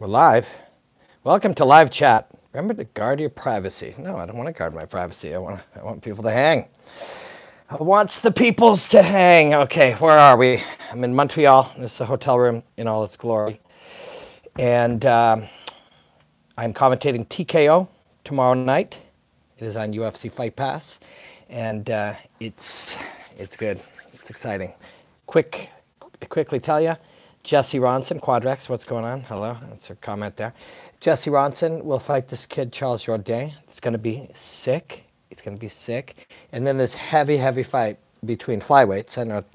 We're live. Welcome to live chat. Remember to guard your privacy. No, I don't want to guard my privacy. I want people to hang. I want the peoples to hang. Okay, where are we? I'm in Montreal. This is a hotel room in all its glory. And I'm commentating TKO tomorrow night. It is on UFC Fight Pass. And it's good. It's exciting. Quickly tell you, Jesse Ronson, Quadrex, what's going on? Hello, that's her comment there. Jesse Ronson will fight this kid, Charles Jourdain. It's going to be sick. It's going to be sick. And then this heavy fight between flyweights. I know it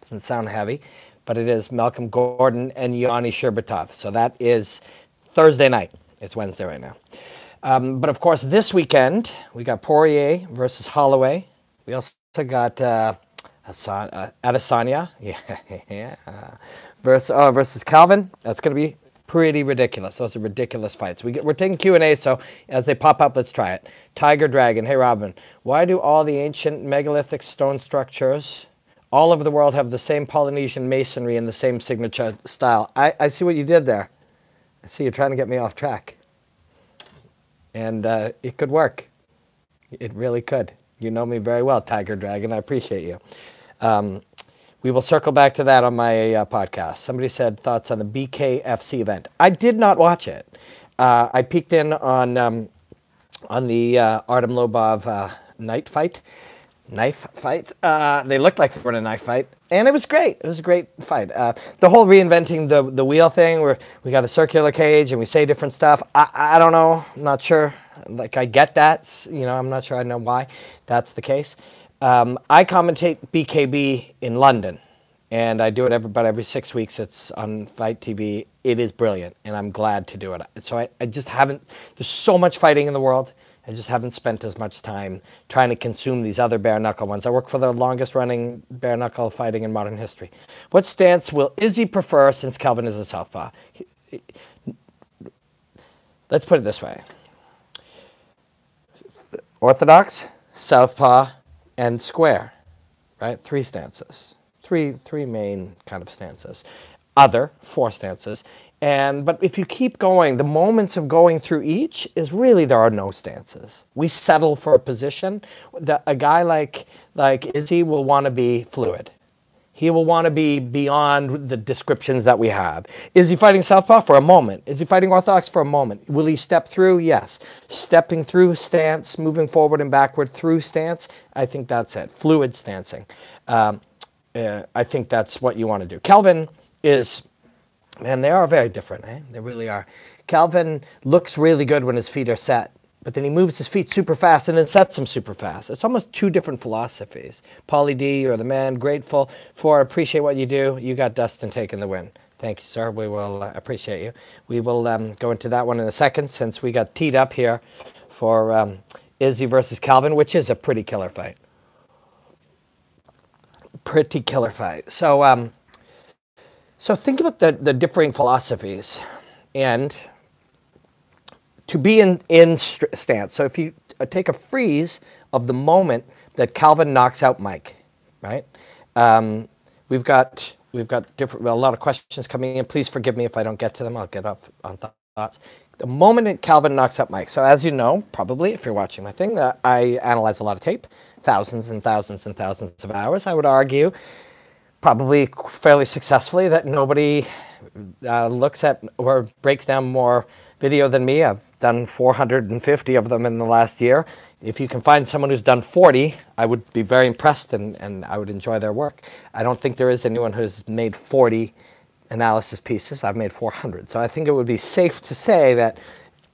doesn't sound heavy, but it is Malcolm Gordon and Yanni Sherbatov. So that is Thursday night. It's Wednesday right now. But of course, this weekend, we got Poirier versus Holloway. We also got Adesanya, versus Calvin. That's going to be pretty ridiculous. Those are ridiculous fights. We're taking Q&A, so as they pop up, let's try it. Tiger Dragon, hey Robin, why do all the ancient megalithic stone structures all over the world have the same Polynesian masonry and the same signature style? I see what you did there. I see you're trying to get me off track. And it could work. It really could. You know me very well, Tiger Dragon. I appreciate you. We will circle back to that on my podcast. Somebody said thoughts on the BKFC event. I did not watch it. I peeked in on the Artem Lobov knife fight. They looked like they were in a knife fight, and it was great. It was a great fight. The whole reinventing the wheel thing, where we got a circular cage and we say different stuff. I don't know. I'm not sure. Like, I get that. You know, I'm not sure I know why that's the case. I commentate BKB in London, and I do it about every 6 weeks. It's on Fight TV. It is brilliant, and I'm glad to do it. So I just haven't, there's so much fighting in the world. I just haven't spent as much time trying to consume these other bare-knuckle ones. I work for the longest-running bare-knuckle fighting in modern history. What stance will Izzy prefer since Kelvin is a southpaw? Let's put it this way. Orthodox, southpaw, and square, right? Three stances. Three main kind of stances. Other, four stances. But if you keep going, the moments of going through each is really there are no stances. We settle for a position. A guy like Izzy will want to be fluid. He will want to be beyond the descriptions that we have. Is he fighting southpaw? For a moment. Is he fighting orthodox? For a moment. Will he step through? Yes. Stepping through stance, moving forward and backward through stance, I think that's it. Fluid stancing. I think that's what you want to do. Kelvin is, man, they are very different, eh? They really are. Kelvin looks really good when his feet are set, but then he moves his feet super fast and then sets them super fast. It's almost two different philosophies. Paulie D, you're the man. Grateful for, appreciate what you do. You got Dustin taking the win. Thank you, sir. We will appreciate you. We will go into that one in a second, since we got teed up here for Izzy versus Calvin, which is a pretty killer fight. Pretty killer fight. So think about the differing philosophies and to be in stance. So if you take a freeze of the moment that Calvin knocks out Mike, right? We've got a lot of questions coming in. Please forgive me if I don't get to them. I'll get off on thoughts. The moment that Calvin knocks out Mike. So as you know, probably if you're watching my thing, that I analyze a lot of tape, thousands and thousands and thousands of hours. I would argue, probably fairly successfully, that nobody looks at or breaks down more video than me. I've done 450 of them in the last year. If you can find someone who's done 40, I would be very impressed and I would enjoy their work. I don't think there is anyone who's made 40 analysis pieces. I've made 400. So I think it would be safe to say that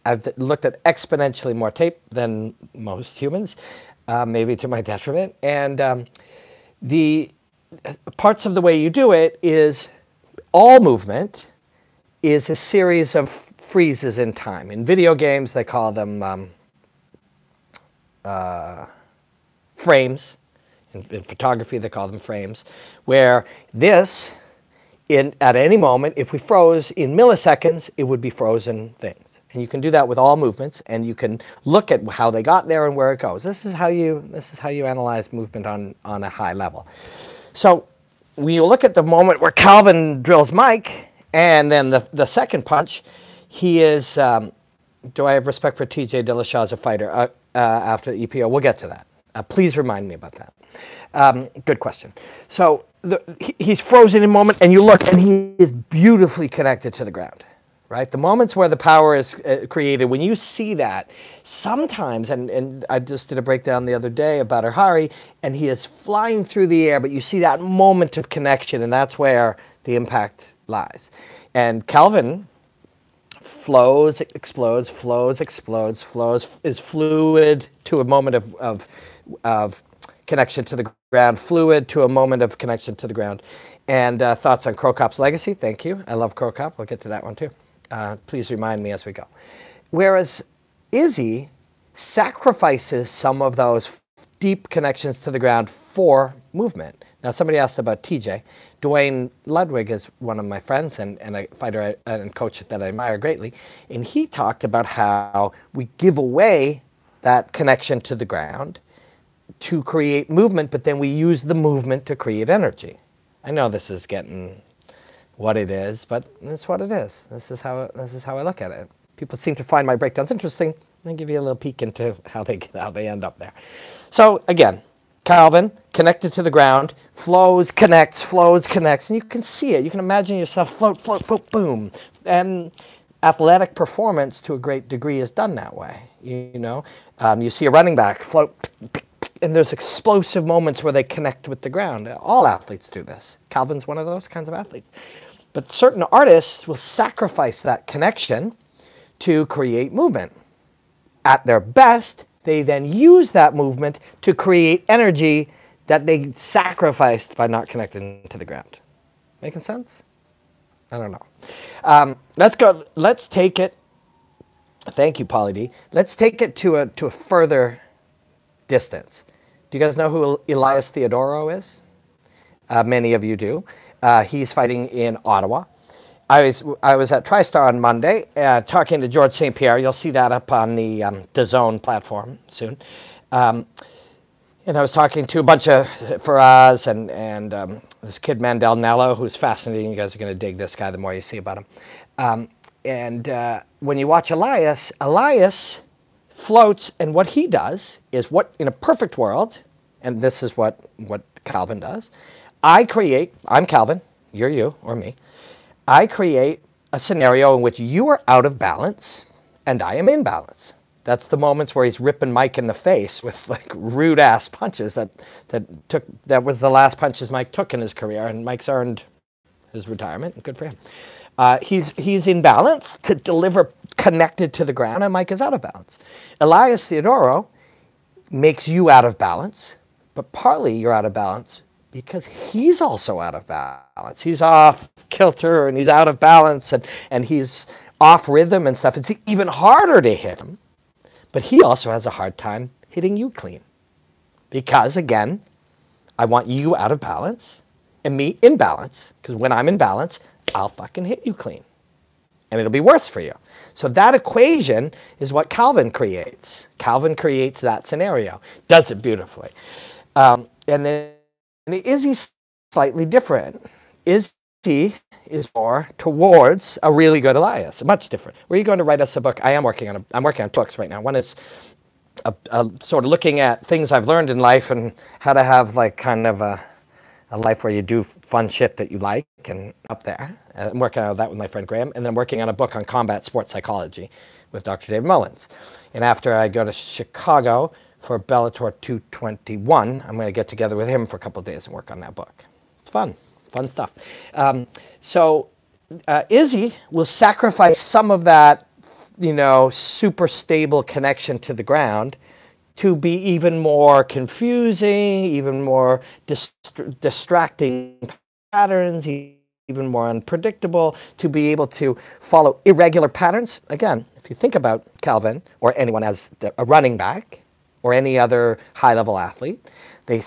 I've looked at exponentially more tape than most humans, maybe to my detriment. And the parts of the way you do it is all movement is a series of freezes in time. In video games, they call them frames. In photography, they call them frames, where this, at any moment, if we froze in milliseconds, it would be frozen things. And you can do that with all movements, and you can look at how they got there and where it goes. This is how you analyze movement on a high level. So when you look at the moment where Calvin drills Mike, and then the second punch, He is, do I have respect for TJ Dillashaw as a fighter after the EPO? We'll get to that. Please remind me about that. Good question. So he's frozen in a moment, and you look, and he is beautifully connected to the ground, right? The moments where the power is created, when you see that, sometimes, and I just did a breakdown the other day about Hari, and he is flying through the air, but you see that moment of connection, and that's where the impact lies. And Calvin flows, explodes, flows, explodes, flows, is fluid to a moment of connection to the ground, fluid to a moment of connection to the ground. And thoughts on Cro Cop's legacy? Thank you. I love Cro Cop. We'll get to that one too. Please remind me as we go. Whereas Izzy sacrifices some of those deep connections to the ground for movement. Now, somebody asked about TJ. Dwayne Ludwig is one of my friends and a fighter and coach that I admire greatly. And he talked about how we give away that connection to the ground to create movement, but then we use the movement to create energy. I know this is getting what it is, but it's what it is. This is how I look at it. People seem to find my breakdowns interesting. I'll give you a little peek into how they end up there. So again, Calvin, connected to the ground, flows, connects, and you can see it. You can imagine yourself float, float, float, boom. And athletic performance to a great degree is done that way. You know, you see a running back float, and there's explosive moments where they connect with the ground. All athletes do this. Calvin's one of those kinds of athletes. But certain artists will sacrifice that connection to create movement. At their best, they then use that movement to create energy that they sacrificed by not connecting to the ground. Making sense? I don't know. Let's go. Let's take it. Thank you, Pauly D. Let's take it to a further distance. Do you guys know who Elias Theodorou is? Many of you do. He's fighting in Ottawa. I was at TriStar on Monday talking to George St. Pierre. You'll see that up on the DAZN platform soon. And I was talking to a bunch of Faraz and this kid Mandel Nello, who's fascinating. You guys are going to dig this guy the more you see about him. When you watch Elias floats, and what he does is what, in a perfect world, and this is what Calvin does, I'm Calvin, you're you or me, I create a scenario in which you are out of balance and I am in balance. That's the moments where he's ripping Mike in the face with like rude ass punches that was the last punches Mike took in his career, and Mike's earned his retirement. Good for him. He's in balance to deliver connected to the ground, and Mike is out of balance. Elias Theodorou makes you out of balance, but partly you're out of balance because he's also out of balance. He's off kilter and he's out of balance and he's off rhythm and stuff. It's even harder to hit him, but he also has a hard time hitting you clean because, again, I want you out of balance and me in balance, because when I'm in balance, I'll fucking hit you clean. And it'll be worse for you. So that equation is what Calvin creates. Calvin creates that scenario. Does it beautifully. And then Izzy's slightly different. Izzy is more towards a really good Elias. Much different. Were you going to write us a book? I'm working on books right now. One is sort of looking at things I've learned in life and how to have like kind of a life where you do fun shit that you like, and up there. I'm working on that with my friend Graham, and then I'm working on a book on combat sports psychology with Dr. David Mullins. And after I go to Chicago for Bellator 221, I'm going to get together with him for a couple of days and work on that book. It's fun stuff. Izzy will sacrifice some of that, super stable connection to the ground to be even more confusing, even more distracting patterns, even more unpredictable, to be able to follow irregular patterns. Again, if you think about Calvin or anyone as a running back or any other high-level athlete, they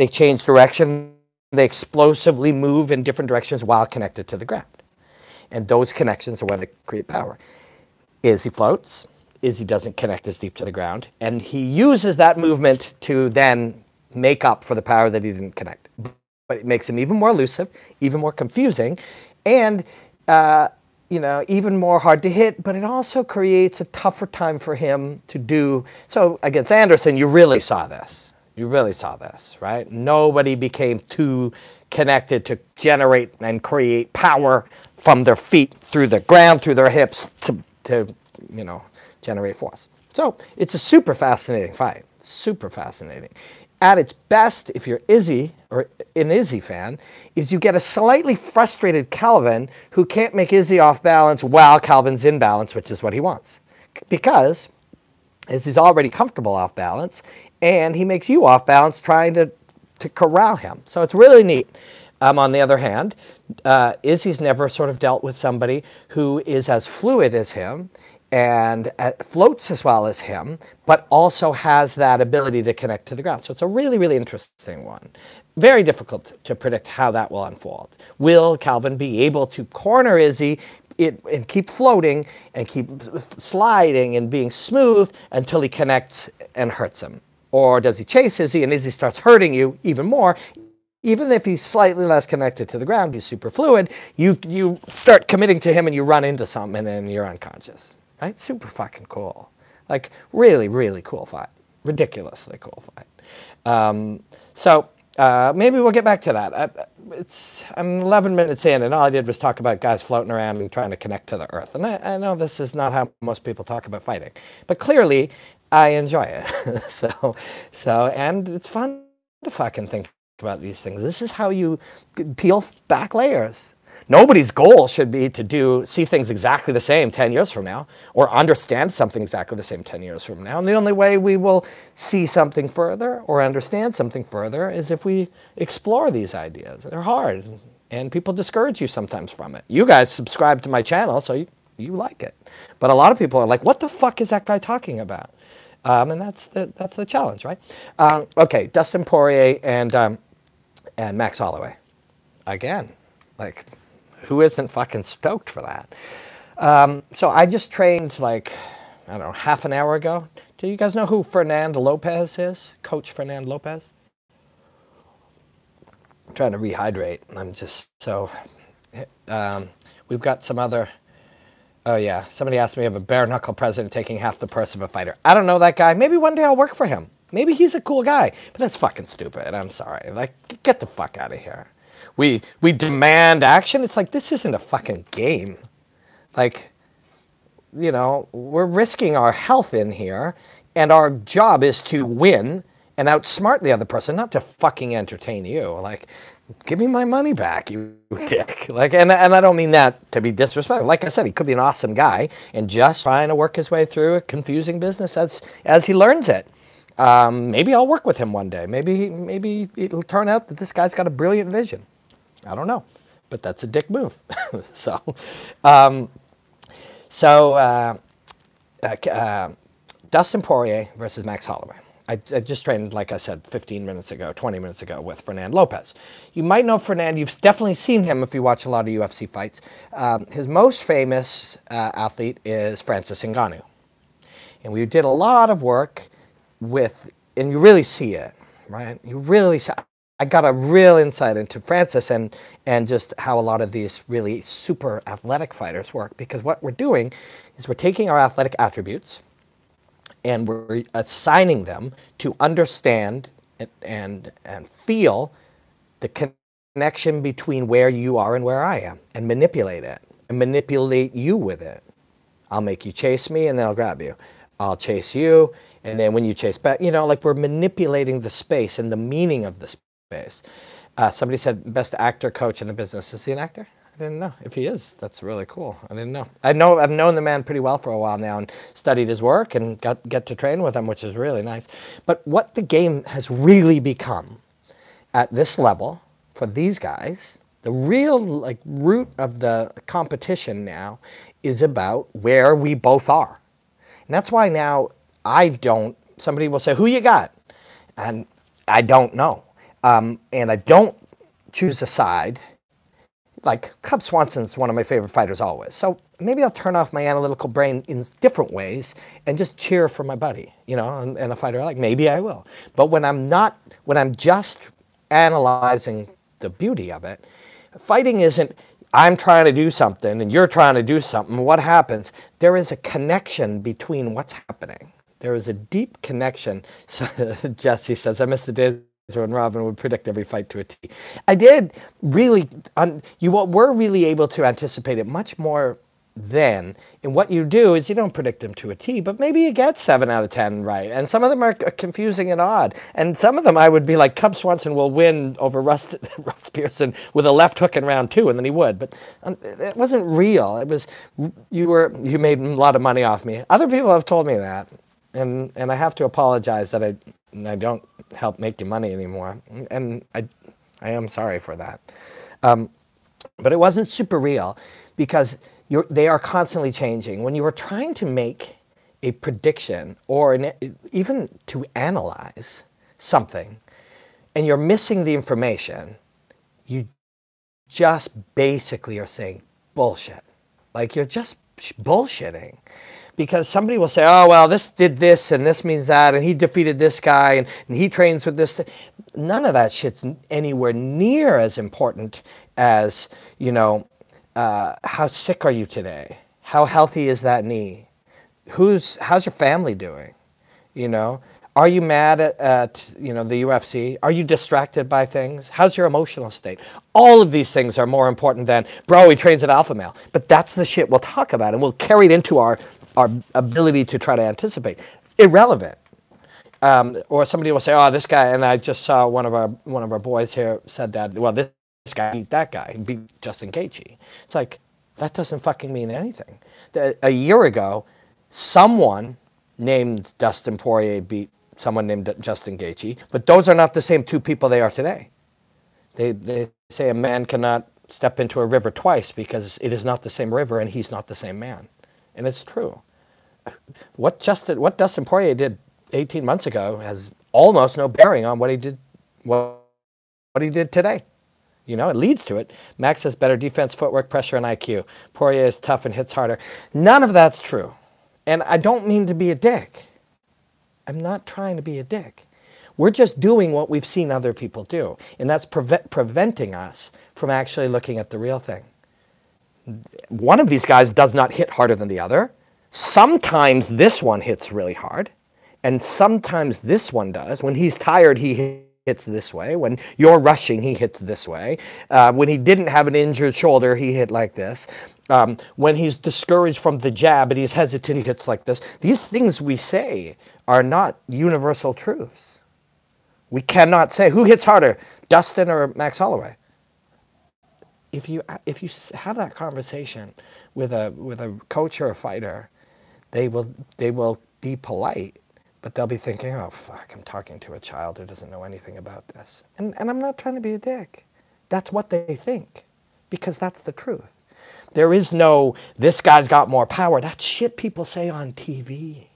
change direction, they explosively move in different directions while connected to the ground. And those connections are where they create power. Izzy floats. Izzy doesn't connect as deep to the ground, and he uses that movement to then make up for the power that he didn't connect. But it makes him even more elusive, even more confusing, and you know, even more hard to hit, but it also creates a tougher time for him to do. So against Anderson, you really saw this. You really saw this, right? Nobody became too connected to generate and create power from their feet through the ground, through their hips to you know, generate force. So it's a super fascinating fight, super fascinating. At its best, if you're Izzy or an Izzy fan, is you get a slightly frustrated Calvin who can't make Izzy off balance while Calvin's in balance, which is what he wants. Because Izzy's already comfortable off balance, and he makes you off balance trying to corral him. So it's really neat. On the other hand, Izzy's never sort of dealt with somebody who is as fluid as him and floats as well as him, but also has that ability to connect to the ground. So it's a really, really interesting one. Very difficult to predict how that will unfold. Will Calvin be able to corner Izzy and keep floating and keep sliding and being smooth until he connects and hurts him? Or does he chase Izzy and Izzy starts hurting you even more? Even if he's slightly less connected to the ground, he's super fluid, you start committing to him and you run into something and then you're unconscious. Right? Super fucking cool. Like, really, really cool fight. Ridiculously cool fight. So maybe we'll get back to that. I'm 11 minutes in, and all I did was talk about guys floating around and trying to connect to the earth. And I know this is not how most people talk about fighting. But clearly, I enjoy it. And it's fun to fucking think about these things. This is how you peel back layers. Nobody's goal should be to see things exactly the same 10 years from now or understand something exactly the same 10 years from now. And the only way we will see something further or understand something further is if we explore these ideas. They're hard, and people discourage you sometimes from it. You guys subscribe to my channel, so you like it. But a lot of people are like, what the fuck is that guy talking about? And that's the challenge, right? Okay, Dustin Poirier and Max Holloway. Again, like, who isn't fucking stoked for that? So I just trained, like, I don't know, half an hour ago. Do you guys know who Fernando Lopez is? Coach Fernando Lopez? I'm trying to rehydrate. I'm just so... we've got some other... Oh, yeah. Somebody asked me if a bare-knuckle president taking half the purse of a fighter. I don't know that guy. Maybe one day I'll work for him. Maybe he's a cool guy. But that's fucking stupid. I'm sorry. Like, get the fuck out of here. We demand action. It's like, this isn't a fucking game. Like, you know, we're risking our health in here, and our job is to win and outsmart the other person, not to fucking entertain you. Like, give me my money back, you dick. Like, and I don't mean that to be disrespectful. Like I said, he could be an awesome guy and just trying to work his way through a confusing business as he learns it. Maybe I'll work with him one day. Maybe it'll turn out that this guy's got a brilliant vision. I don't know, but that's a dick move. Dustin Poirier versus Max Holloway. I just trained, like I said, 15 minutes ago, 20 minutes ago with Fernando Lopez. You might know Fernando. You've definitely seen him if you watch a lot of UFC fights. His most famous athlete is Francis Ngannou. And we did a lot of work with, and you really see it, right? You really see, I got a real insight into Francis and just how a lot of these really super athletic fighters work. Because what we're doing is we're taking our athletic attributes and we're assigning them to understand and feel the connection between where you are and where I am, and manipulate it, and manipulate you with it. I'll make you chase me, and then I'll grab you. I'll chase you, and then when you chase back, you know, like, we're manipulating the space and the meaning of the space. Somebody said best actor coach in the business. Is he an actor? I didn't know. If he is, that's really cool. I didn't know. I've known the man pretty well for a while now and studied his work and get to train with him, which is really nice. But what the game has really become at this level for these guys, the real, like, root of the competition now is about where we both are. And that's why now somebody will say, who you got? And I don't know. And I don't choose a side. Like, Cub Swanson's one of my favorite fighters always. So maybe I'll turn off my analytical brain in different ways and just cheer for my buddy, you know, and a fighter I like. Maybe I will. But when I'm just analyzing the beauty of it, fighting isn't, I'm trying to do something and you're trying to do something, what happens? There is a connection between what's happening. There is a deep connection. So, Jesse says, I miss the days when Robin would predict every fight to a T. I did really, you were really able to anticipate it much more then. And what you do is you don't predict them to a T, but maybe you get 7 out of 10 right. And some of them are confusing and odd. And some of them I would be like, Cub Swanson will win over Russ Pearson with a left hook in round 2, and then he would. But it wasn't real. It was, you made a lot of money off me. Other people have told me that. And I have to apologize that I don't help make you money anymore. And I am sorry for that. But it wasn't super real because they are constantly changing. When you are trying to make a prediction or even to analyze something and you're missing the information, you just basically are saying bullshit. Like you're just bullshitting. Because somebody will say, oh, well, this did this, and this means that, and he defeated this guy, and he trains with this. None of that shit's anywhere near as important as, you know, how sick are you today? How healthy is that knee? How's your family doing? You know, are you mad at you know, the UFC? Are you distracted by things? How's your emotional state? All of these things are more important than, bro, he trains at Alpha Male. But that's the shit we'll talk about, and we'll carry it into our ability to try to anticipate. Irrelevant. Or somebody will say, oh, this guy, and I just saw one of our boys here said that, well, this guy beat that guy. He beat Justin Gaethje. It's like, that doesn't fucking mean anything. A year ago, someone named Dustin Poirier beat someone named Justin Gaethje, but those are not the same two people they are today. They say a man cannot step into a river twice because it is not the same river and he's not the same man. And it's true. What Dustin Poirier did 18 months ago has almost no bearing on what he did today. You know, it leads to it. Max has better defense, footwork, pressure, and IQ. Poirier is tough and hits harder. None of that's true. And I don't mean to be a dick. I'm not trying to be a dick. We're just doing what we've seen other people do. And that's preventing us from actually looking at the real thing. One of these guys does not hit harder than the other. Sometimes this one hits really hard, and sometimes this one does. When he's tired, he hits this way. When you're rushing, he hits this way. When he didn't have an injured shoulder, he hit like this. When he's discouraged from the jab and he's hesitant, he hits like this. These things we say are not universal truths. We cannot say, who hits harder, Dustin or Max Holloway? If you have that conversation with a coach or a fighter, they will be polite, but they'll be thinking, oh fuck, I'm talking to a child who doesn't know anything about this. And I'm not trying to be a dick. That's what they think, because that's the truth. There is no, this guy's got more power. That's shit people say on TV.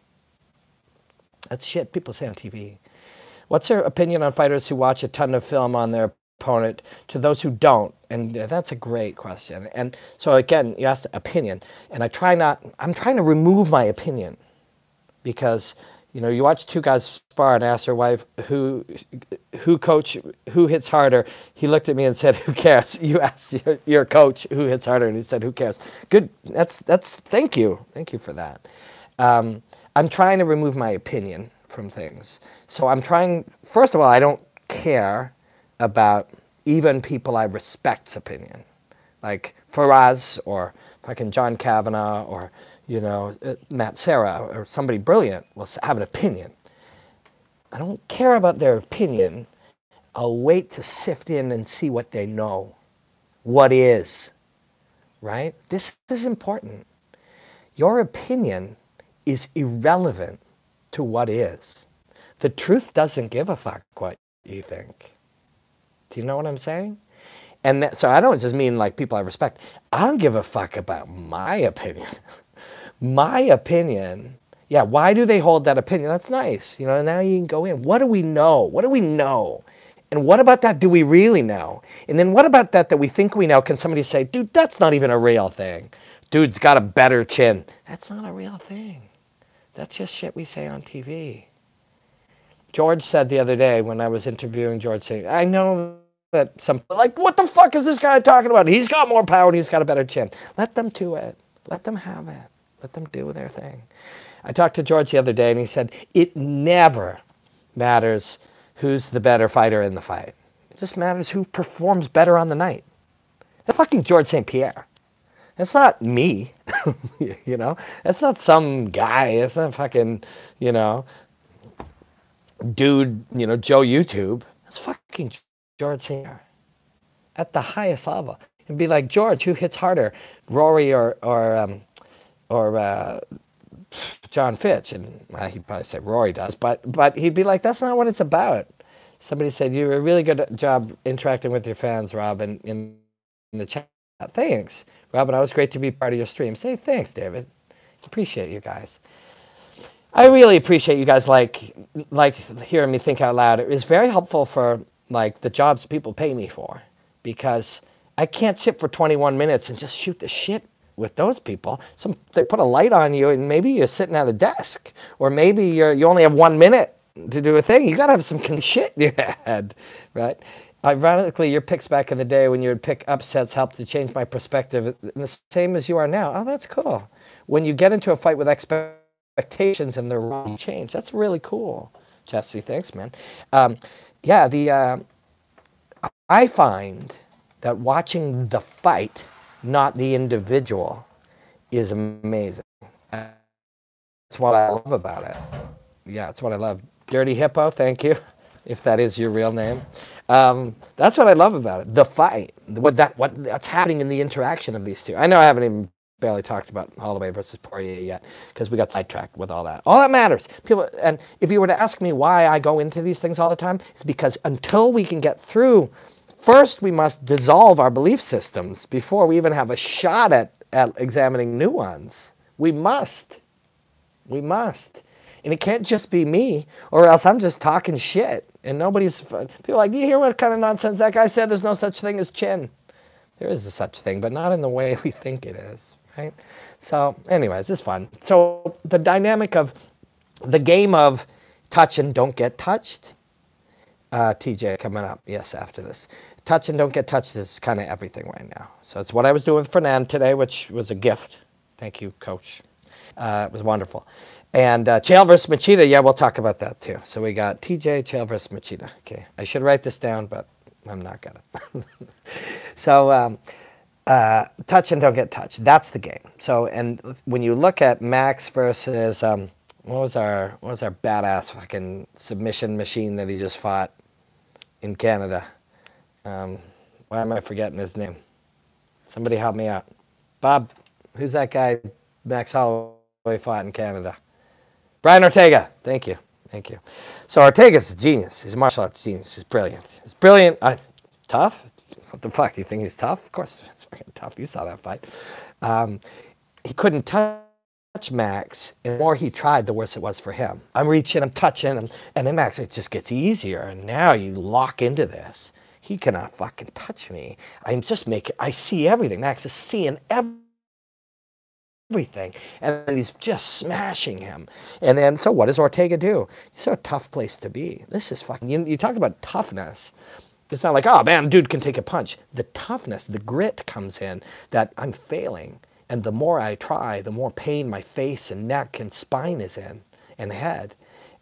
That's shit people say on TV. What's your opinion on fighters who watch a ton of film on their opponent to those who don't? And that's a great question. And so again, you asked opinion, and I'm trying to remove my opinion, because, you know, you watch two guys spar and ask their wife, who hits harder? He looked at me and said, who cares? You asked your coach who hits harder, and he said, who cares? Good. Thank you. Thank you for that. I'm trying to remove my opinion from things. So I'm trying, first of all, I don't care about even people I respect's opinion, like Faraz or fucking John Kavanaugh or, you know, Matt Serra or somebody brilliant will have an opinion. I don't care about their opinion. I'll wait to sift in and see what they know, what is, right? This is important. Your opinion is irrelevant to what is. The truth doesn't give a fuck what you think. Do you know what I'm saying? And so I don't just mean like people I respect. I don't give a fuck about my opinion. My opinion, yeah, why do they hold that opinion? That's nice. You know, now you can go in. What do we know? What do we know? And what about that do we really know? And then what about that we think we know? Can somebody say, dude, that's not even a real thing. Dude's got a better chin. That's not a real thing. That's just shit we say on TV. George said the other day when I was interviewing George, saying, I know that some like, what the fuck is this guy talking about? He's got more power and he's got a better chin. Let them do it. Let them have it. Let them do their thing. I talked to George the other day and he said, it never matters who's the better fighter in the fight. It just matters who performs better on the night. That's fucking George St. Pierre. That's not me, you know. That's not some guy. That's not fucking, you know, dude, you know, Joe YouTube. That's fucking George St. Pierre at the highest level. And be like, George, who hits harder, Rory or John Fitch? And he'd probably say Rory does, but he'd be like, that's not what it's about. Somebody said, you do a really good job interacting with your fans, Rob, in the chat. Thanks, Rob, and it was great to be part of your stream. Say thanks, David. Appreciate you guys. I really appreciate you guys like hearing me think out loud. It was very helpful for like the jobs people pay me for, because I can't sit for 21 minutes and just shoot the shit with those people. They put a light on you and maybe you're sitting at a desk, or maybe you only have 1 minute to do a thing. You got to have some kind of shit in your head, right? Ironically, your picks back in the day when you would pick upsets helped to change my perspective, the same as you are now. Oh, that's cool. When you get into a fight with expectations and they're wrong, change. That's really cool. Jesse, thanks, man. I find that watching the fight, not the individual, is amazing. That's what I love about it. Yeah, that's what I love. Dirty Hippo, thank you, if that is your real name. That's what I love about it. The fight, what's happening in the interaction of these two. I know I haven't even barely talked about Holloway versus Poirier yet, because we got sidetracked with all that. All that matters. People, and if you were to ask me why I go into these things all the time, it's because until we can get through, first we must dissolve our belief systems before we even have a shot at examining new ones. We must. We must. And it can't just be me, or else I'm just talking shit. And nobody's, people are like, do you hear what kind of nonsense that guy said? There's no such thing as chin. There is a such thing, but not in the way we think it is, right? So anyways, it's fun. So the dynamic of the game of touch and don't get touched, TJ coming up, yes, after this. Touch and don't get touched is kind of everything right now. So it's what I was doing with Fernand today, which was a gift. Thank you, coach. It was wonderful. And Chael versus Machida, yeah, we'll talk about that too. So we got TJ, Chael versus Machida. Okay, I should write this down, but I'm not gonna. So touch and don't get touched. That's the game. So, and when you look at Max versus what was our badass fucking submission machine that he just fought in Canada? Why am I forgetting his name? Somebody help me out. Bob, who's that guy Max Holloway fought in Canada? Brian Ortega. Thank you. Thank you. So Ortega's a genius. He's a martial arts genius. He's brilliant. He's brilliant. Tough? What the fuck? Do you think he's tough? Of course he's fucking tough. You saw that fight. He couldn't touch Max. And the more he tried, the worse it was for him. I'm reaching, I'm touching, and then Max, it just gets easier. And now you lock into this. He cannot fucking touch me. I'm just making, I see everything. Max is seeing everything. And then he's just smashing him. And then, so what does Ortega do? It's a tough place to be. This is fucking, you talk about toughness. It's not like, oh man, dude can take a punch. The toughness, the grit comes in that I'm failing. And the more I try, the more pain my face and neck and spine is in, and head.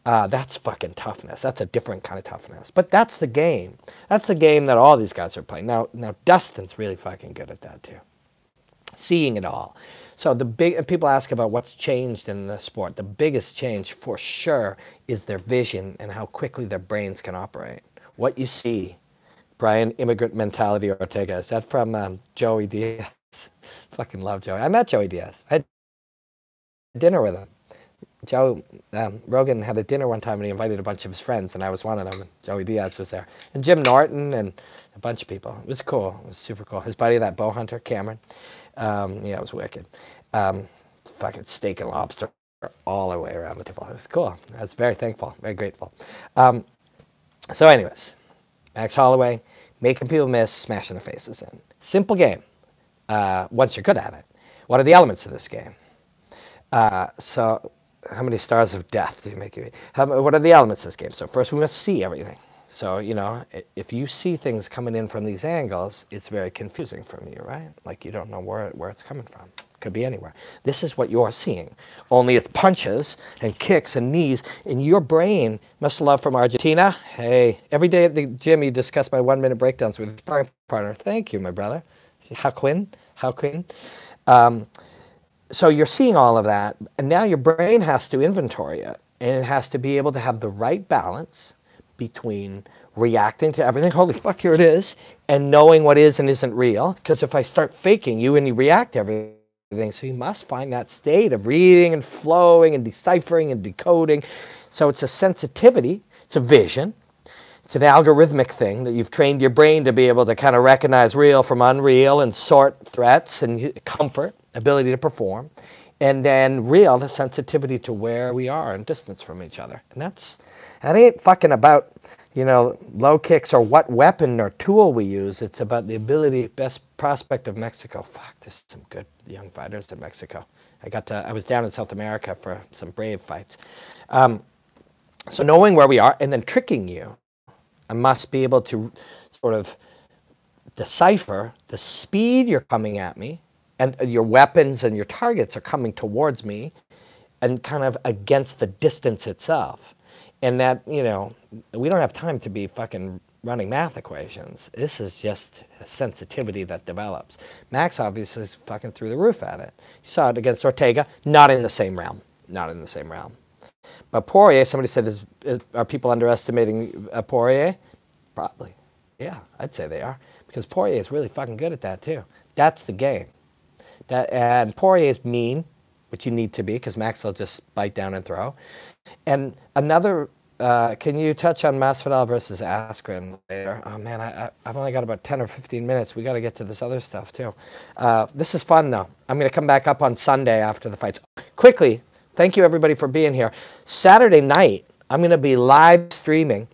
That's fucking toughness. That's a different kind of toughness. But that's the game. That's the game that all these guys are playing. Now Dustin's really fucking good at that too. Seeing it all. So people ask about what's changed in the sport. The biggest change for sure is their vision and how quickly their brains can operate. What you see, Brian, immigrant mentality Ortega. Is that from Joey Diaz? Fucking love Joey. I met Joey Diaz. I had dinner with him. Joe Rogan had a dinner one time and he invited a bunch of his friends and I was one of them. And Joey Diaz was there. And Jim Norton and a bunch of people. It was cool. It was super cool. His buddy, that bow hunter, Cameron. Yeah, it was wicked. Fucking steak and lobster all the way around the table. It was cool. I was very thankful, very grateful. So anyways, Max Holloway, making people miss, smashing their faces in. Simple game, once you're good at it. What are the elements of this game? So how many stars of death do you make you eat? What are the elements of this game? So first we must see everything. So, you know, if you see things coming in from these angles, it's very confusing from you, right? Like you don't know where it's coming from. Could be anywhere. This is what you're seeing. Only it's punches and kicks and knees. In your brain, much love from Argentina. Hey, every day at the gym you discuss my 1-minute breakdowns with your sparring partner. Thank you, my brother. How Quinn? So you're seeing all of that, and now your brain has to inventory it, and it has to be able to have the right balance between reacting to everything, holy fuck, here it is, and knowing what is and isn't real. Because if I start faking you and you react to everything, so you must find that state of reading and flowing and deciphering and decoding. So it's a sensitivity, it's a vision, it's an algorithmic thing that you've trained your brain to be able to kind of recognize real from unreal and sort threats and comfort, ability to perform, and then real, the sensitivity to where we are and distance from each other. And that ain't fucking about, you know, low kicks or what weapon or tool we use. It's about the ability, best prospect of Mexico. Fuck, there's some good young fighters in Mexico. I was down in South America for some brave fights. So knowing where we are and then tricking you, I must be able to sort of decipher the speed you're coming at me, and your weapons and your targets are coming towards me, and kind of against the distance itself. And that, you know, we don't have time to be fucking running math equations. This is just a sensitivity that develops. Max obviously is fucking through the roof at it. You saw it against Ortega, not in the same realm. Not in the same realm. But Poirier, somebody said, are people underestimating Poirier? Probably. Yeah, I'd say they are. Because Poirier is really fucking good at that too. That's the game. And Poirier is mean, which you need to be, because Max will just bite down and throw. And another, can you touch on Masvidal versus Askren later? Oh man, I've only got about 10 or 15 minutes. We got to get to this other stuff too. This is fun though. I'm going to come back up on Sunday after the fights. Quickly, thank you everybody for being here. Saturday night, I'm going to be live streaming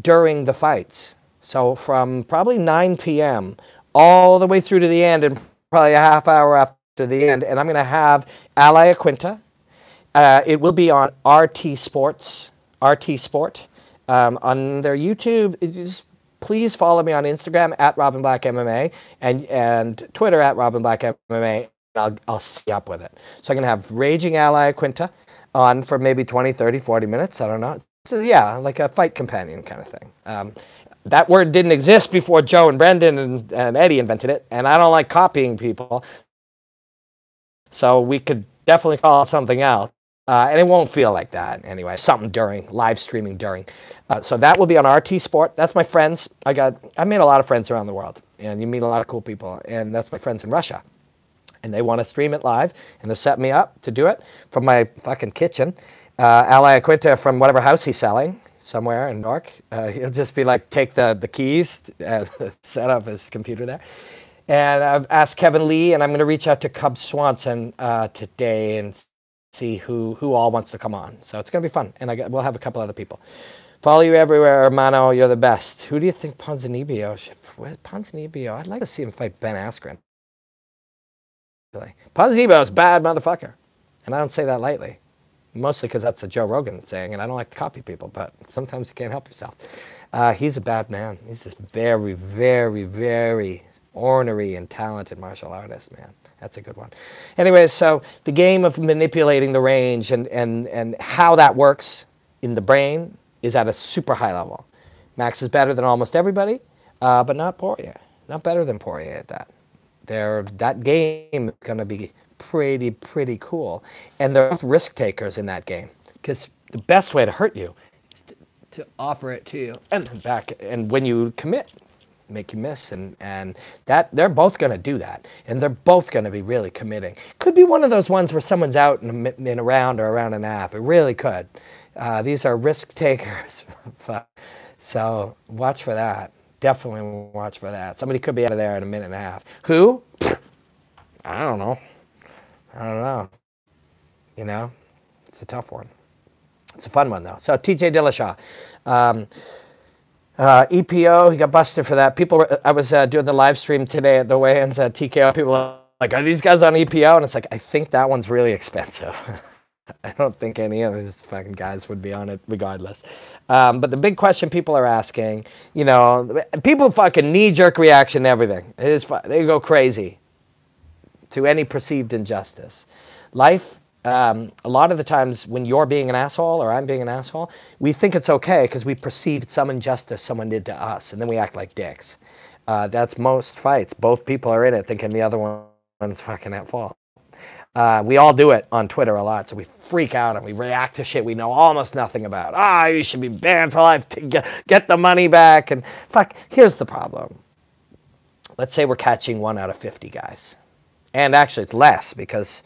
during the fights. So from probably 9 p.m. all the way through to the end, and probably a half hour after the end, and I'm going to have Ally Aquinta. It will be on RT Sport on their YouTube. Just please follow me on Instagram at Robin Black MMA and Twitter at Robin Black MMA. I'll see up with it. So I'm going to have Raging Ally Aquinta on for maybe 20, 30, 40 minutes. I don't know. So yeah, like a fight companion kind of thing. That word didn't exist before Joe and Brendan and Eddie invented it, and I don't like copying people. So we could definitely call it something else. And it won't feel like that anyway. Something during, live streaming during. So that will be on RT Sport. That's my friends. I made a lot of friends around the world, and you meet a lot of cool people. And that's my friends in Russia. And they want to stream it live, and they're setting me up to do it from my fucking kitchen. Ally Aquinta from whatever house he's selling somewhere in New York. He'll just be like, take the keys, set up his computer there. And I've asked Kevin Lee, and I'm going to reach out to Cub Swanson today and see who all wants to come on. So it's going to be fun, and we'll have a couple other people. Follow you everywhere, hermano. You're the best. Who do you think Ponzinibbio should... Ponzinibbio, I'd like to see him fight Ben Askren. Ponzinibbio is a bad motherfucker, and I don't say that lightly. Mostly because that's a Joe Rogan saying, and I don't like to copy people, but sometimes you can't help yourself. He's a bad man. He's just very, very, very ornery and talented martial artist, man. That's a good one. Anyway, so the game of manipulating the range and how that works in the brain is at a super high level. Max is better than almost everybody, but not Poirier. Not better than Poirier at that. That game is going to be pretty cool. And they're both risk takers in that game, because the best way to hurt you is to offer it to you and then back. And when you commit, make you miss, and that they're both going to do that, and they're both going to be really committing. Could be one of those ones where someone's out in a round or a round and a half. It really could. These are risk takers, so watch for that. Definitely watch for that. Somebody could be out of there in a minute and a half. Who? I don't know. You know, it's a tough one. It's a fun one though. So TJ Dillashaw. EPO, he got busted for that. People, I was doing the live stream today at the weigh-ins at TKO. People were like, are these guys on EPO? And it's like, I think that one's really expensive. I don't think any of these fucking guys would be on it regardless. But the big question people are asking, you know, people fucking knee-jerk reaction to everything. They go crazy to any perceived injustice. Life, a lot of the times when you're being an asshole or I'm being an asshole, we think it's okay because we perceived some injustice someone did to us, and then we act like dicks. That's most fights. Both people are in it thinking the other one's fucking at fault. We all do it on Twitter a lot, so we freak out and we react to shit we know almost nothing about. You should be banned for life to get the money back. And fuck, here's the problem. Let's say we're catching 1 out of 50 guys. And actually it's less because,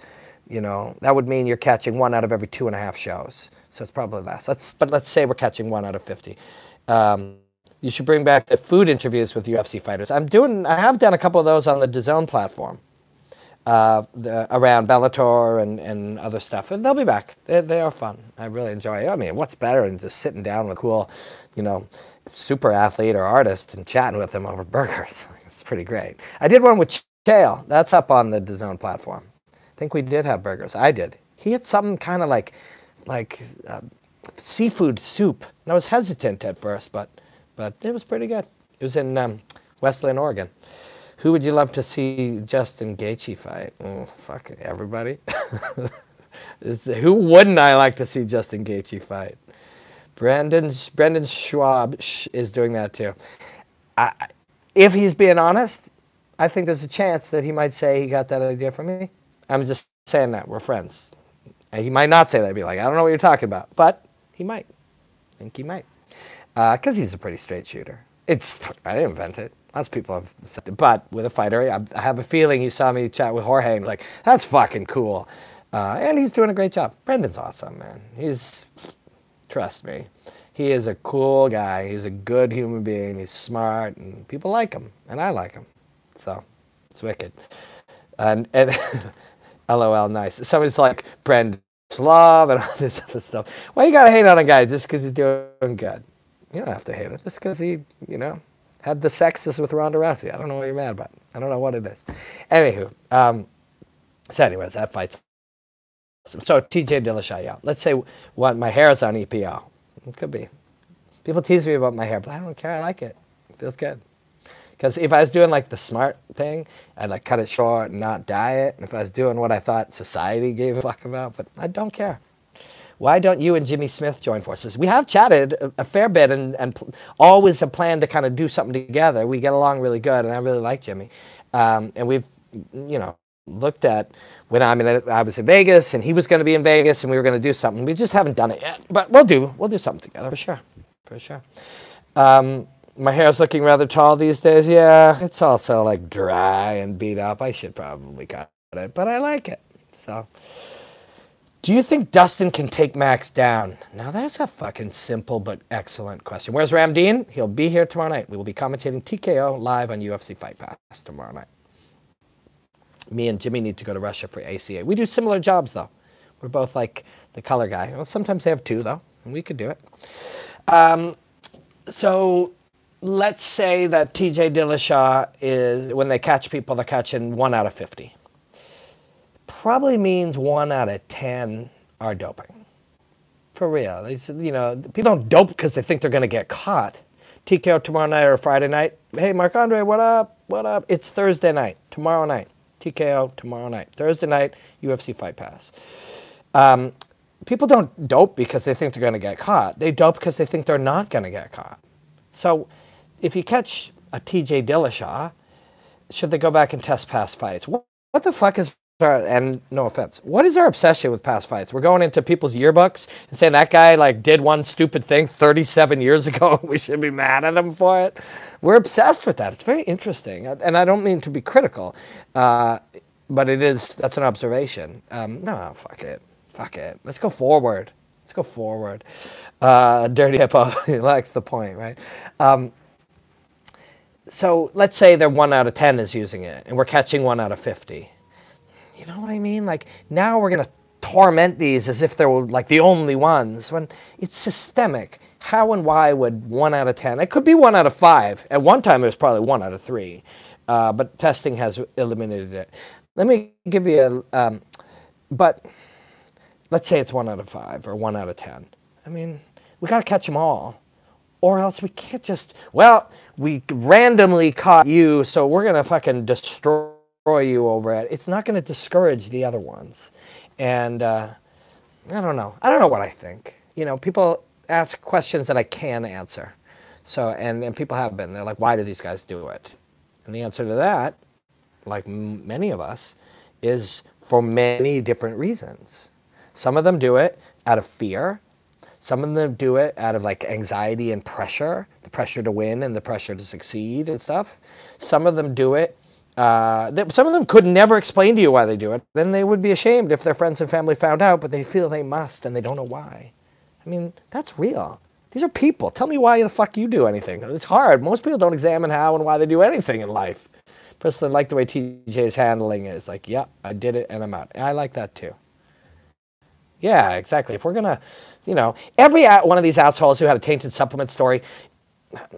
you know, that would mean you're catching 1 out of every 2.5 shows. So it's probably less. But let's say we're catching 1 out of 50. You should bring back the food interviews with UFC fighters. I have done a couple of those on the DAZN platform. Around Bellator and other stuff, and they'll be back. They are fun. I really enjoy it. I mean, what's better than just sitting down with a cool, you know, super athlete or artist and chatting with them over burgers? It's pretty great. I did one with Chael. That's up on the DAZN platform. I think we did have burgers. I did. He had something kind of like seafood soup. And I was hesitant at first, but it was pretty good. It was in Wesleyan, Oregon. Who would you love to see Justin Gaethje fight? Oh, fuck everybody. Who wouldn't I like to see Justin Gaethje fight? Brendan Schwab is doing that too. If he's being honest, I think there's a chance that he might say he got that idea from me. I'm just saying that. We're friends. And he might not say that. He'd be like, I don't know what you're talking about. But he might. I think he might. Because he's a pretty straight shooter. I didn't invent it. Lots of people have said it. But with a fighter, I have a feeling he saw me chat with Jorge and was like, that's fucking cool. And he's doing a great job. Brendan's awesome, man. Trust me, he is a cool guy. He's a good human being. He's smart, and people like him, and I like him. So, it's wicked. And LOL, nice. Somebody's like, Brendan's love and all this other stuff. Why you gotta hate on a guy just because he's doing good? You don't have to hate him just because he, you know, had the sexes with Ronda Rousey. I don't know what you're mad about. I don't know what it is. Anywho, so anyways, that fight's awesome. So TJ Dillashaw, yeah. Let's say my hair is on EPO. It could be. People tease me about my hair, but I don't care. I like it. It feels good. Because if I was doing like the smart thing, I'd like cut it short and not dye it. And if I was doing what I thought society gave a fuck about, but I don't care. Why don't you and Jimmy Smith join forces? We have chatted a fair bit and always have planned to kind of do something together. We get along really good, and I really like Jimmy. And we've, you know, looked at when I was in Vegas, and he was going to be in Vegas, and we were going to do something. We just haven't done it yet, but we'll do something together for sure. My hair's looking rather tall these days. Yeah, it's also like dry and beat up. I should probably cut it, but I like it. So. Do you think Dustin can take Max down? Now, that's a fucking simple but excellent question. Where's Ramdeen? He'll be here tomorrow night. We will be commentating TKO live on UFC Fight Pass tomorrow night. Me and Jimmy need to go to Russia for ACA. We do similar jobs, though. We're both like the color guy. Well, sometimes they have 2, though, and we could do it. So let's say that TJ Dillashaw is, when they catch people, they're catching 1 out of 50. Probably means 1 out of 10 are doping. For real. You know, people don't dope because they think they're going to get caught. TKO tomorrow night or Friday night. Hey, Marc-Andre, what up? What up? It's Thursday night. Tomorrow night. TKO tomorrow night. Thursday night, UFC Fight Pass. People don't dope because they think they're going to get caught. They dope because they think they're not going to get caught. So if you catch a TJ Dillashaw, should they go back and test past fights? What the fuck is... And no offense, what is our obsession with past fights? We're going into people's yearbooks and saying that guy like did one stupid thing 37 years ago. We should be mad at him for it. We're obsessed with that. It's very interesting, and I don't mean to be critical, but that's an observation. No, fuck it. Let's go forward. Dirty Hippo, he likes the point, right? So let's say they're 1 out of 10 is using it, and we're catching 1 out of 50. You know what I mean? Like, now we're going to torment these as if they were like the only ones, when it's systemic. How and why would 1 out of 10? It could be 1 out of 5. At one time, it was probably 1 out of 3. But testing has eliminated it. Let me give you a... but let's say it's 1 out of 5 or 1 out of 10. I mean, we got to catch them all. Or else we can't just, well, we randomly caught you, so we're going to fucking destroy you over it. It's not going to discourage the other ones. And I don't know. I don't know what I think. You know, people ask questions that I can answer. So, and people have been. They're like, why do these guys do it? And the answer to that, like many of us, is for many different reasons. Some of them do it out of fear. Some of them do it out of like anxiety and pressure, the pressure to win and the pressure to succeed and stuff. Some of them do it, some of them could never explain to you why they do it. Then they would be ashamed if their friends and family found out, but they feel they must and they don't know why. I mean, that's real. These are people. Tell me why the fuck you do anything. It's hard. Most people don't examine how and why they do anything in life. Personally, I like the way TJ is handling it. It's like, yeah, I did it and I'm out. I like that too. Yeah, exactly. If we're going to, you know, every one of these assholes who had a tainted supplement story,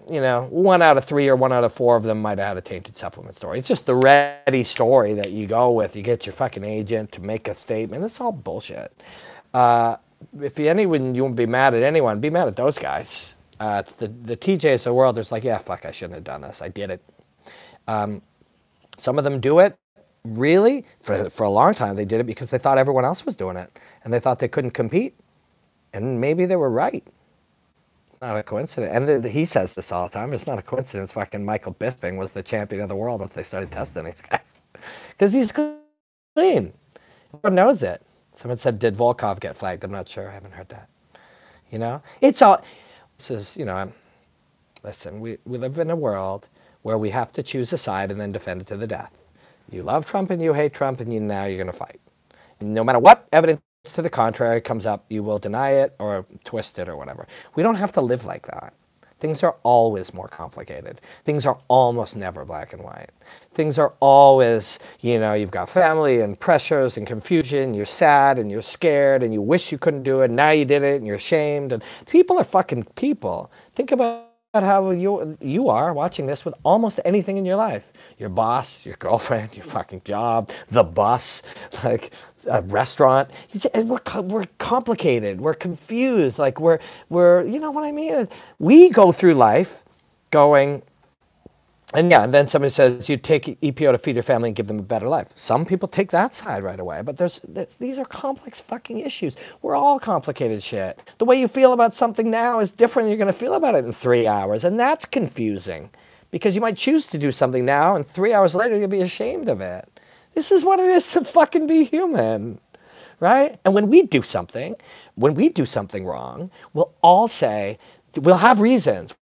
you know, 1 out of 3 or 1 out of 4 of them might have had a tainted supplement story. It's just the ready story that you go with. You get your fucking agent to make a statement. It's all bullshit. If anyone, you won't be mad at anyone, be mad at those guys. It's the TJs of the world. It's like, yeah, fuck, I shouldn't have done this. I did it. Some of them do it. Really, for a long time, they did it because they thought everyone else was doing it. And they thought they couldn't compete. And maybe they were right. Not a coincidence. And he says this all the time. It's not a coincidence. Fucking Michael Bisping was the champion of the world once they started testing these guys. Because he's clean. Everyone knows it. Someone said, did Volkov get flagged? I'm not sure. I haven't heard that. You know? It's all... This is, you know, listen, we live in a world where we have to choose a side and then defend it to the death. You love Trump and you hate Trump and now you're going to fight. And no matter what evidence to the contrary comes up, you will deny it or twist it or whatever. We don't have to live like that. Things are always more complicated. Things are almost never black and white. Things are always, you know, you've got family and pressures and confusion. You're sad and you're scared and you wish you couldn't do it. Now you did it and you're ashamed. And people are fucking people. Think about how you are watching this with almost anything in your life. Your boss, your girlfriend, your fucking job, the bus, like a restaurant. We're complicated. We're confused. Like we're you know what I mean? We go through life going, and yeah, and then somebody says you take EPO to feed your family and give them a better life. Some people take that side right away, but these are complex fucking issues. We're all complicated shit. The way you feel about something now is different than you're going to feel about it in 3 hours, and that's confusing because you might choose to do something now, and 3 hours later you'll be ashamed of it. This is what it is to fucking be human, right? And when we do something wrong, we'll all say, we'll have reasons.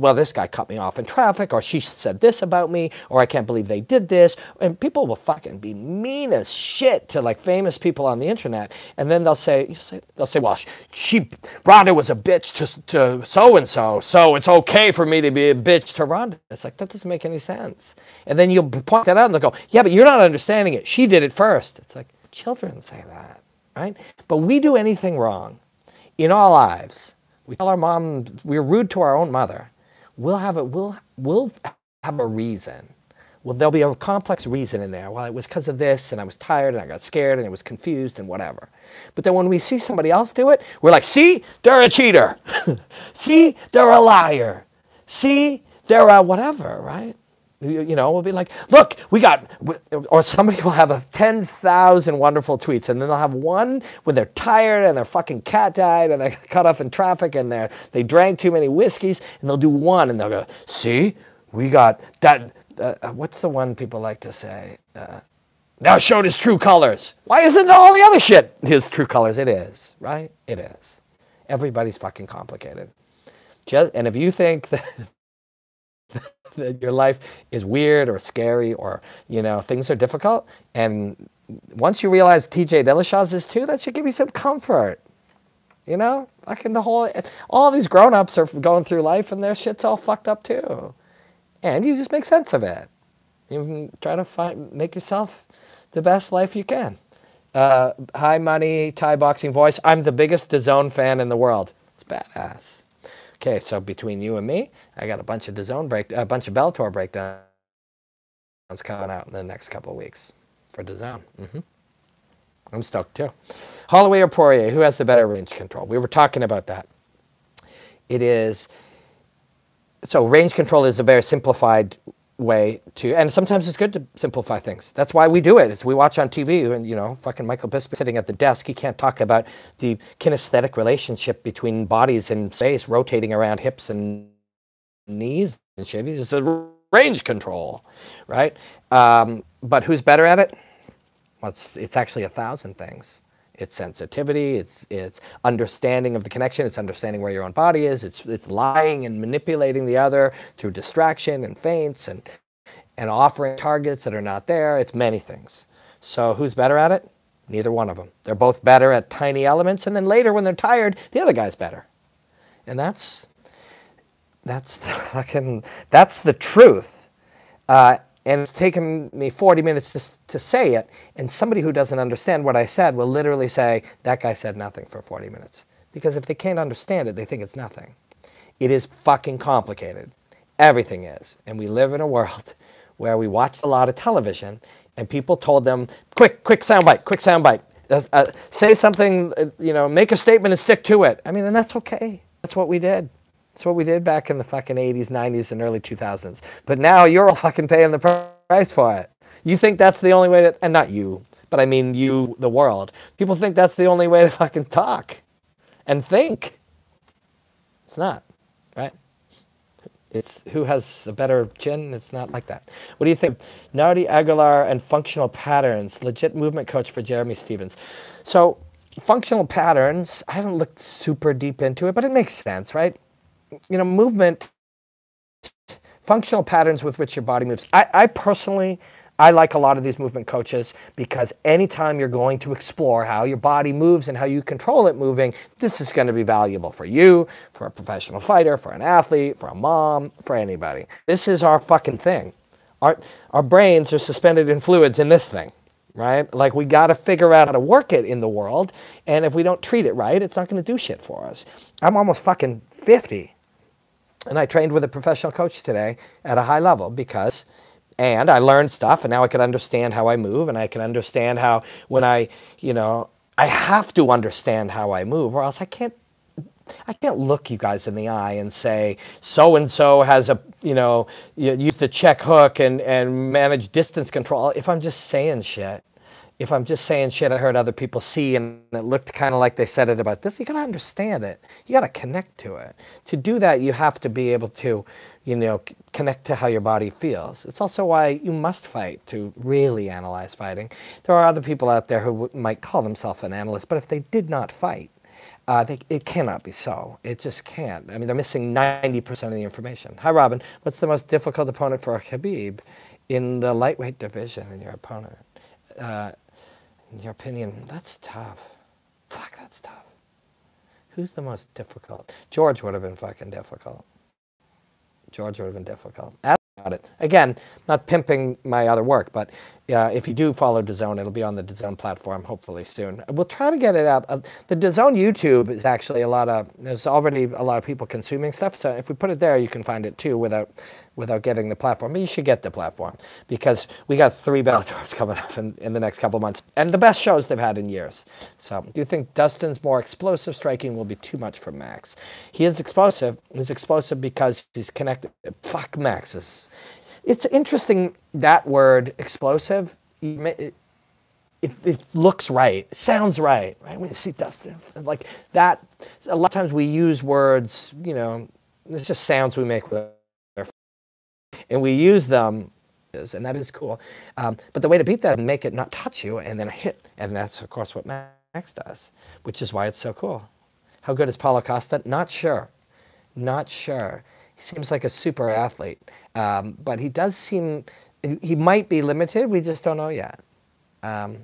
Well, this guy cut me off in traffic, or she said this about me, or I can't believe they did this. And people will fucking be mean as shit to like famous people on the internet. And then they'll say, well, Rhonda was a bitch to so-and-so, so it's okay for me to be a bitch to Rhonda. It's like, that doesn't make any sense. And then you'll point that out and they'll go, yeah, but you're not understanding it. She did it first. It's like, children say that, right? But we do anything wrong in our lives. We tell our mom, we're rude to our own mother. We'll have a reason. Well, there'll be a complex reason in there. Well, it was because of this, and I was tired, and I got scared, and I was confused, and whatever. But then when we see somebody else do it, we're like, see, they're a cheater. See, they're a liar. See, they're a whatever, right? You know, we'll be like, look, or somebody will have 10,000 wonderful tweets, and then they'll have one when they're tired and their fucking cat died and they cut off in traffic and they drank too many whiskeys, and they'll do one and they'll go, see, we got that, what's the one people like to say? Now showed his true colors. Why isn't all the other shit his true colors? It is, right? It is. Everybody's fucking complicated. And if you think that your life is weird or scary or, you know, things are difficult, and once you realize TJ Dillashaw's is too, that should give you some comfort. You know, fucking all these grown-ups are going through life and their shit's all fucked up too. And you just make sense of it. You can try to make yourself the best life you can. Hi, Money, Thai boxing voice. I'm the biggest DAZN fan in the world. It's badass. Okay, so between you and me, I got a bunch of Bellator breakdowns coming out in the next couple of weeks for DAZN. I'm stoked too. Holloway or Poirier, who has the better range control? We were talking about that. It is, so range control is a very simplified way to, and sometimes it's good to simplify things. That's why we do it. Is we watch on TV and, you know, fucking Michael Bisping sitting at the desk, he can't talk about the kinesthetic relationship between bodies in space rotating around hips and knees and shit. It's a range control, right? But who's better at it? Well, it's actually 1,000 things. It's sensitivity, it's understanding of the connection, it's understanding where your own body is, it's lying and manipulating the other through distraction and feints and offering targets that are not there. It's many things. So who's better at it? Neither one of them. They're both better at tiny elements, and then later when they're tired, the other guy's better. And that's the truth. And it's taken me 40 minutes to say it, and somebody who doesn't understand what I said will literally say, that guy said nothing for 40 minutes. Because if they can't understand it, they think it's nothing. It is fucking complicated. Everything is. And we live in a world where we watched a lot of television, and people told them, quick soundbite, quick soundbite. Say something, you know, make a statement and stick to it. I mean, and that's okay. That's what we did. That's what we did back in the fucking 80s, 90s, and early 2000s. But now you're all fucking paying the price for it. You think that's the only way to, and not you, but I mean you, the world. People think that's the only way to fucking talk and think. It's not, right? It's who has a better chin. It's not like that. What do you think? Nardi Aguilar and functional patterns, legit movement coach for Jeremy Stevens. So functional patterns, I haven't looked super deep into it, but it makes sense, right? You know, movement, functional patterns with which your body moves. I personally, I like a lot of these movement coaches because anytime you're going to explore how your body moves and how you control it moving, this is going to be valuable for you, for a professional fighter, for an athlete, for a mom, for anybody. This is our fucking thing. Our brains are suspended in fluids in this thing, right? Like we got to figure out how to work it in the world, and if we don't treat it right, it's not going to do shit for us. I'm almost fucking 50. And I trained with a professional coach today at a high level because, and I learned stuff, and now I can understand how I move, and I can understand how when I, you know, I have to understand how I move, or else I can't look you guys in the eye and say, so-and-so has a, you know, use the check hook and manage distance control. If I'm just saying shit, I heard other people see and it looked kind of like they said it about this, you got to understand it. You got to connect to it. To do that, you have to be able to, you know, connect to how your body feels. It's also why you must fight to really analyze fighting. There are other people out there who might call themselves an analyst, but if they did not fight, it cannot be so. It just can't. I mean, they're missing 90% of the information. Hi, Robin. What's the most difficult opponent for Khabib in the lightweight division in your opponent? In your opinion, that's tough. Fuck, that's tough. Who's the most difficult? George would have been fucking difficult. George would have been difficult. Ask about it. Again, not pimping my other work, but if you do follow DAZN, it'll be on the DAZN platform hopefully soon. We'll try to get it up. The DAZN YouTube is actually there's already a lot of people consuming stuff, so if we put it there, you can find it too without getting the platform. But you should get the platform because we got 3 Bellators coming up in the next couple months, and the best shows they've had in years. So do you think Dustin's more explosive striking will be too much for Max? He is explosive. He's explosive because he's connected. Fuck Max is... It's interesting, that word, explosive, it looks right, it sounds right? When you see Dustin, like that, a lot of times we use words, you know, it's just sounds we make with our, and we use them, and that is cool. But the way to beat that is make it not touch you and then hit, and that's, of course, what Max does, which is why it's so cool. How good is Paulo Costa? Not sure. Not sure. He seems like a super athlete. But he does seem, he might be limited, we just don't know yet. But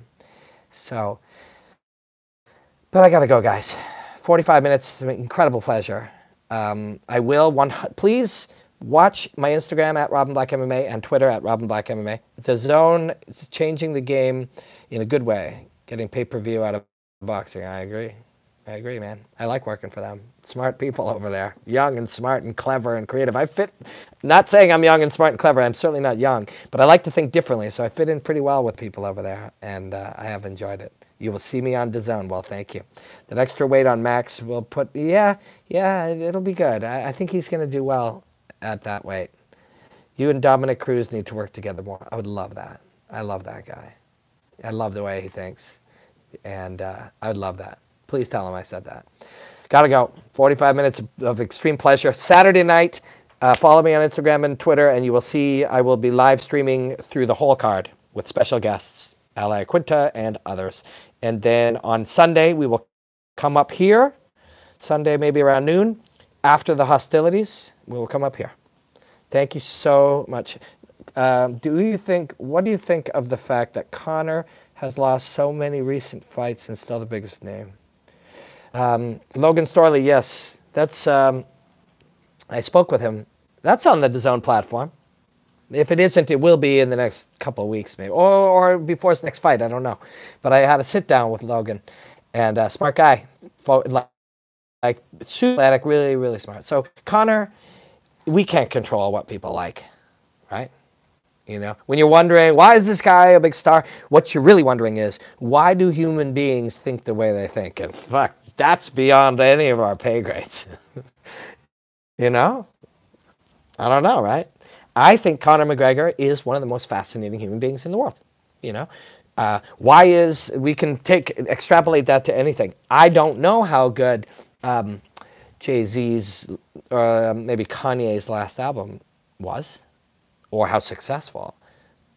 I gotta go, guys. 45 minutes, incredible pleasure. Please watch my Instagram at Robin Black MMA and Twitter at Robin Black MMA. DAZN is changing the game in a good way, getting pay-per-view out of boxing. I agree, man. I like working for them. Smart people over there. Young and smart and clever and creative. I fit, not saying I'm young and smart and clever. I'm certainly not young, but I like to think differently, so I fit in pretty well with people over there, and I have enjoyed it. You will see me on DAZN. Well, thank you. That extra weight on Max will put, yeah, it'll be good. I think he's going to do well at that weight. You and Dominic Cruz need to work together more. I would love that. I love that guy. I love the way he thinks. And I would love that. Please tell him I said that. Gotta go. 45 minutes of extreme pleasure. Saturday night, follow me on Instagram and Twitter, and you will see I will be live streaming through the whole card with special guests, Ala Quinta and others. And then on Sunday, we will come up here. Sunday, maybe around noon. After the hostilities, we will come up here. Thank you so much. What do you think of the fact that Conor has lost so many recent fights and still the biggest name? Logan Storley, yes. That's, I spoke with him. That's on the DAZN platform. If it isn't, it will be in the next couple of weeks, maybe. Or before his next fight, I don't know. But I had a sit down with Logan. And smart guy. Like, super athletic, really, really smart. So, Conor, we can't control what people like, right? You know, when you're wondering, why is this guy a big star? What you're really wondering is, why do human beings think the way they think? And fuck, that's beyond any of our pay grades. You know? I don't know, right? I think Conor McGregor is one of the most fascinating human beings in the world. You know? We can extrapolate that to anything. I don't know how good Jay-Z's or maybe Kanye's last album was, or how successful,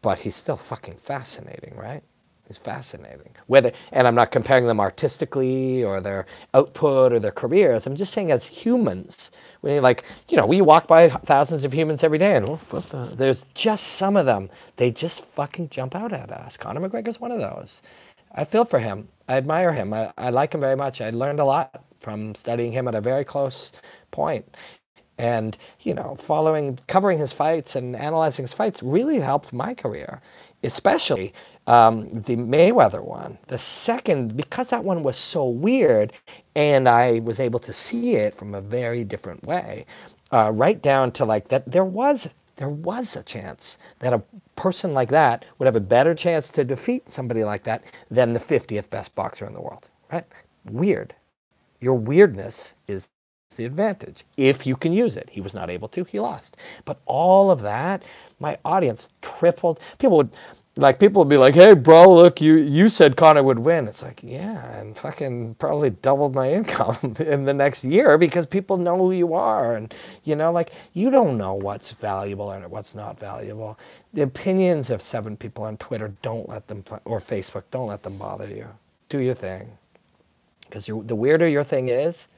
but he's still fucking fascinating, right? He's fascinating. And I'm not comparing them artistically or their output or their careers. I'm just saying as humans, when you we walk by thousands of humans every day, and there's just some of them, they just fucking jump out at us. Conor McGregor's one of those. I feel for him. I admire him. I like him very much. I learned a lot from studying him at a very close point. And, you know, covering his fights and analyzing his fights really helped my career, especially the Mayweather one. The second, because that one was so weird, and I was able to see it from a very different way, right down to like that there was a chance that a person like that would have a better chance to defeat somebody like that than the 50th best boxer in the world, right? Weird. Your weirdness is the advantage, if you can use it. He was not able to, he lost. But all of that, my audience tripled. People would be like, hey, bro, look, you said Conor would win. It's like, yeah, and fucking probably doubled my income in the next year because people know who you are. And, you know, like, you don't know what's valuable and what's not valuable. The opinions of 7 people on Twitter, or Facebook, don't let them bother you. Do your thing. Because the weirder your thing is,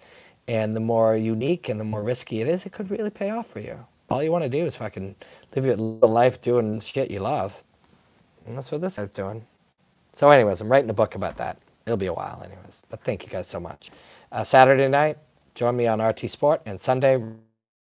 and the more unique and the more risky it is, it could really pay off for you. All you want to do is fucking live your life doing shit you love. And that's what this guy's doing. So anyways, I'm writing a book about that. It'll be a while anyways. But thank you guys so much. Saturday night, join me on RT Sport. And Sunday,